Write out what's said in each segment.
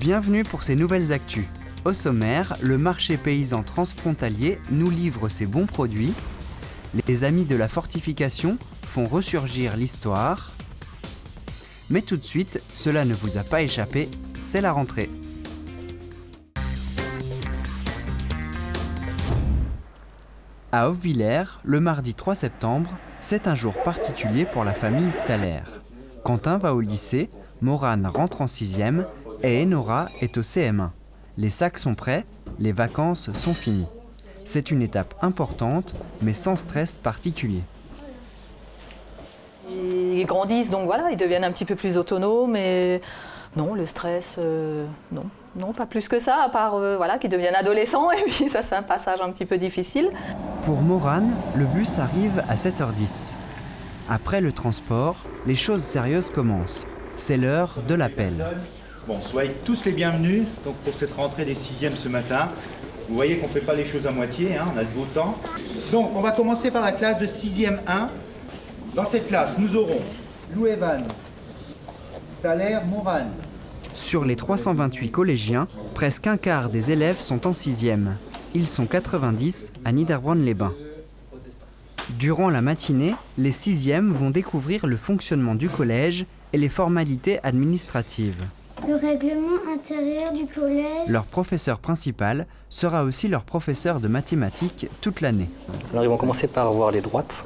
Bienvenue pour ces nouvelles actus. Au sommaire, le marché paysan transfrontalier nous livre ses bons produits. Les amis de la fortification font ressurgir l'histoire. Mais tout de suite, cela ne vous a pas échappé, c'est la rentrée. À Hautvillers, le mardi 3 septembre, c'est un jour particulier pour la famille Staller. Quentin va au lycée, Morane rentre en 6e et Enora est au CM1. Les sacs sont prêts, les vacances sont finies. C'est une étape importante, mais sans stress particulier. Ils grandissent, donc voilà, ils deviennent un petit peu plus autonomes et non, le stress, non, pas plus que ça, à part qu'ils deviennent adolescents et puis ça c'est un passage un petit peu difficile. Pour Morane, le bus arrive à 7h10. Après le transport, les choses sérieuses commencent. C'est l'heure de l'appel. Bon, soyez tous les bienvenus donc, pour cette rentrée des 6e ce matin. Vous voyez qu'on ne fait pas les choses à moitié, on a de beau temps. Donc, on va commencer par la classe de 6e 1. Dans cette classe, nous aurons Louévan, Staller, Morane. Sur les 328 collégiens, presque un quart des élèves sont en 6e. Ils sont 90 à Niederbronn-les-Bains. Durant la matinée, les 6e vont découvrir le fonctionnement du collège et les formalités administratives. Le règlement intérieur du collège. Leur professeur principal sera aussi leur professeur de mathématiques toute l'année. Alors ils vont commencer par voir les droites,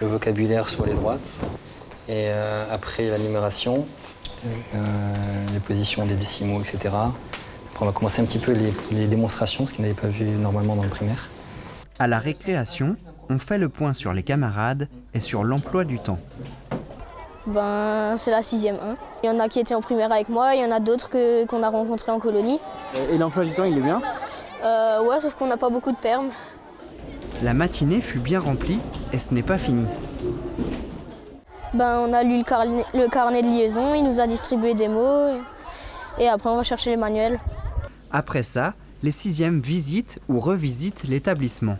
le vocabulaire sur les droites, et après la numération, les positions des décimaux, etc. Après on va commencer un petit peu les démonstrations, ce qu'ils n'avaient pas vu normalement dans le primaire. À la récréation, on fait le point sur les camarades et sur l'emploi du temps. C'est la 6e 1. Il y en a qui étaient en primaire avec moi, il y en a d'autres qu'on a rencontrés en colonie. Et l'emploi du temps, il est bien ? Ouais, sauf qu'on n'a pas beaucoup de permes. La matinée fut bien remplie et ce n'est pas fini. On a lu le carnet de liaison, il nous a distribué des mots et après on va chercher les manuels. Après ça, les 6e visitent ou revisitent l'établissement.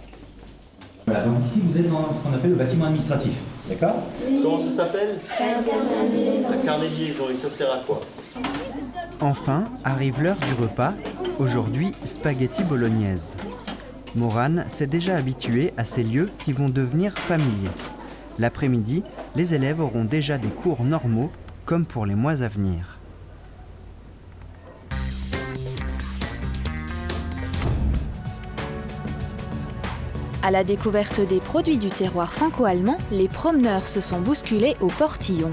Voilà, donc ici vous êtes dans ce qu'on appelle le bâtiment administratif, d'accord ? Comment ça s'appelle ? Un carnet de liaison, et ça sert à quoi ? Enfin, arrive l'heure du repas, aujourd'hui spaghetti bolognaise. Morane s'est déjà habituée à ces lieux qui vont devenir familiers. L'après-midi, les élèves auront déjà des cours normaux, comme pour les mois à venir. À la découverte des produits du terroir franco-allemand, les promeneurs se sont bousculés au portillon.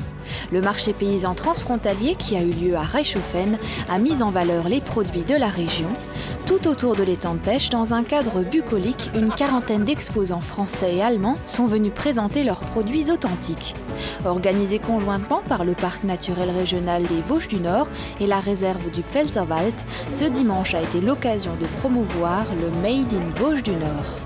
Le marché paysan transfrontalier qui a eu lieu à Reichshofen a mis en valeur les produits de la région. Tout autour de l'étang de pêche, dans un cadre bucolique, une quarantaine d'exposants français et allemands sont venus présenter leurs produits authentiques. Organisé conjointement par le parc naturel régional des Vosges du Nord et la réserve du Pfälzerwald, ce dimanche a été l'occasion de promouvoir le Made in Vosges du Nord.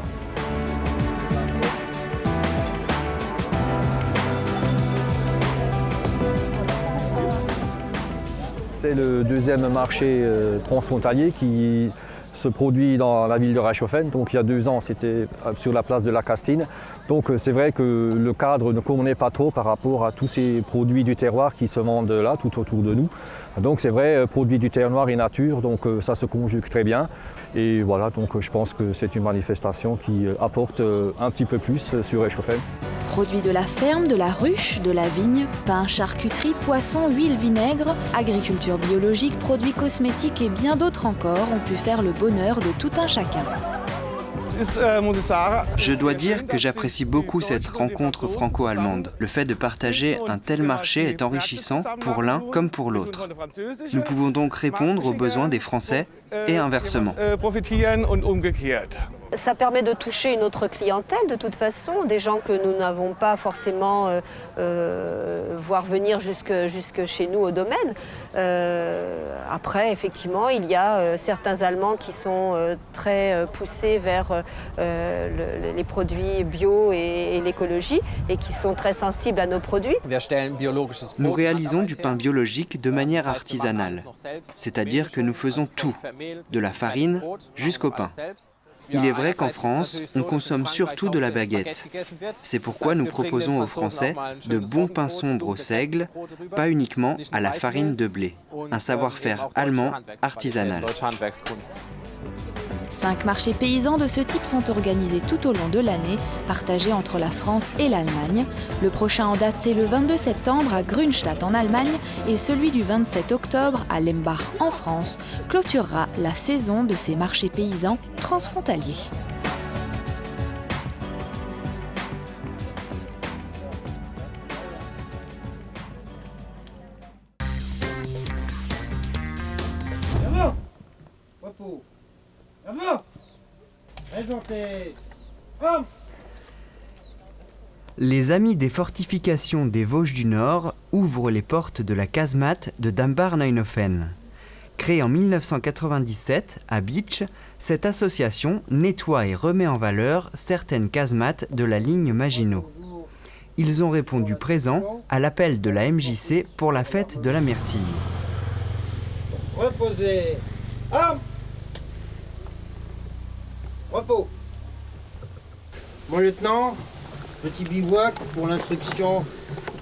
C'est le deuxième marché transfrontalier qui se produit dans la ville de Reichshofen. Donc il y a 2 ans, c'était sur la place de la Castine. Donc c'est vrai que le cadre ne convenait pas trop par rapport à tous ces produits du terroir qui se vendent là, tout autour de nous. Donc c'est vrai, produits du terroir et nature, donc ça se conjugue très bien. Et voilà, donc je pense que c'est une manifestation qui apporte un petit peu plus sur Reichshofen. Produits de la ferme, de la ruche, de la vigne, pain, charcuterie, poisson, huile, vinaigre, agriculture biologique, produits cosmétiques et bien d'autres encore ont pu faire le bonheur de tout un chacun. Je dois dire que j'apprécie beaucoup cette rencontre franco-allemande. Le fait de partager un tel marché est enrichissant pour l'un comme pour l'autre. Nous pouvons donc répondre aux besoins des Français et inversement. Ça permet de toucher une autre clientèle de toute façon, des gens que nous n'avons pas forcément voir venir jusque chez nous au domaine. Après, effectivement, il y a certains Allemands qui sont très poussés vers les produits bio et l'écologie et qui sont très sensibles à nos produits. Nous réalisons du pain biologique de manière artisanale, c'est-à-dire que nous faisons tout, de la farine jusqu'au pain. Il est vrai qu'en France, on consomme surtout de la baguette. C'est pourquoi nous proposons aux Français de bons pains sombres au seigle, pas uniquement à la farine de blé, un savoir-faire allemand artisanal. 5 marchés paysans de ce type sont organisés tout au long de l'année, partagés entre la France et l'Allemagne. Le prochain en date, c'est le 22 septembre à Grünstadt en Allemagne et celui du 27 octobre à Lembach en France clôturera la saison de ces marchés paysans transfrontaliers. Les Amis des fortifications des Vosges du Nord ouvrent les portes de la casemate de Dambach-Neuenhofen. Créée en 1997 à Bitche, cette association nettoie et remet en valeur certaines casemates de la ligne Maginot. Ils ont répondu présent à l'appel de la MJC pour la fête de la Myrtille. Reposez. Armes. Repos. Mon lieutenant, petit bivouac pour l'instruction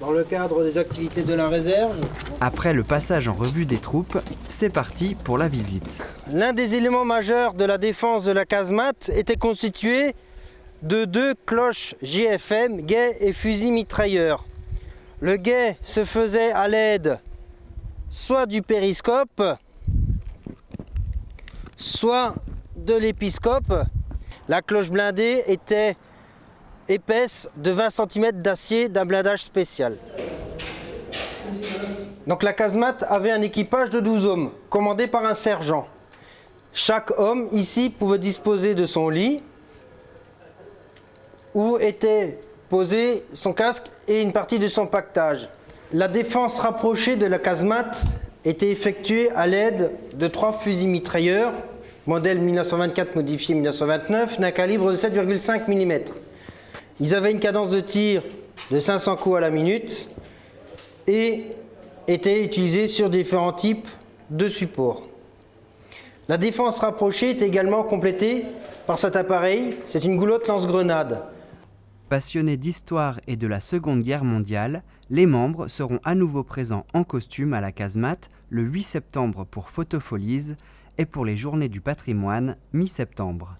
dans le cadre des activités de la réserve. Après le passage en revue des troupes, c'est parti pour la visite. L'un des éléments majeurs de la défense de la casemate était constitué de 2 cloches GFM, guet et fusil mitrailleur. Le guet se faisait à l'aide soit du périscope, soit de l'épiscope. La cloche blindée était épaisse de 20 cm d'acier d'un blindage spécial. Donc la casemate avait un équipage de 12 hommes, commandé par un sergent. Chaque homme ici pouvait disposer de son lit, où était posé son casque et une partie de son pactage. La défense rapprochée de la casemate était effectuée à l'aide de 3 fusils mitrailleurs, modèle 1924 modifié 1929, d'un calibre de 7,5 mm. Ils avaient une cadence de tir de 500 coups à la minute et étaient utilisés sur différents types de supports. La défense rapprochée est également complétée par cet appareil, c'est une goulotte lance-grenade. Passionnés d'histoire et de la Seconde Guerre mondiale, les membres seront à nouveau présents en costume à la casemate le 8 septembre pour Photofolies et pour les Journées du patrimoine mi-septembre.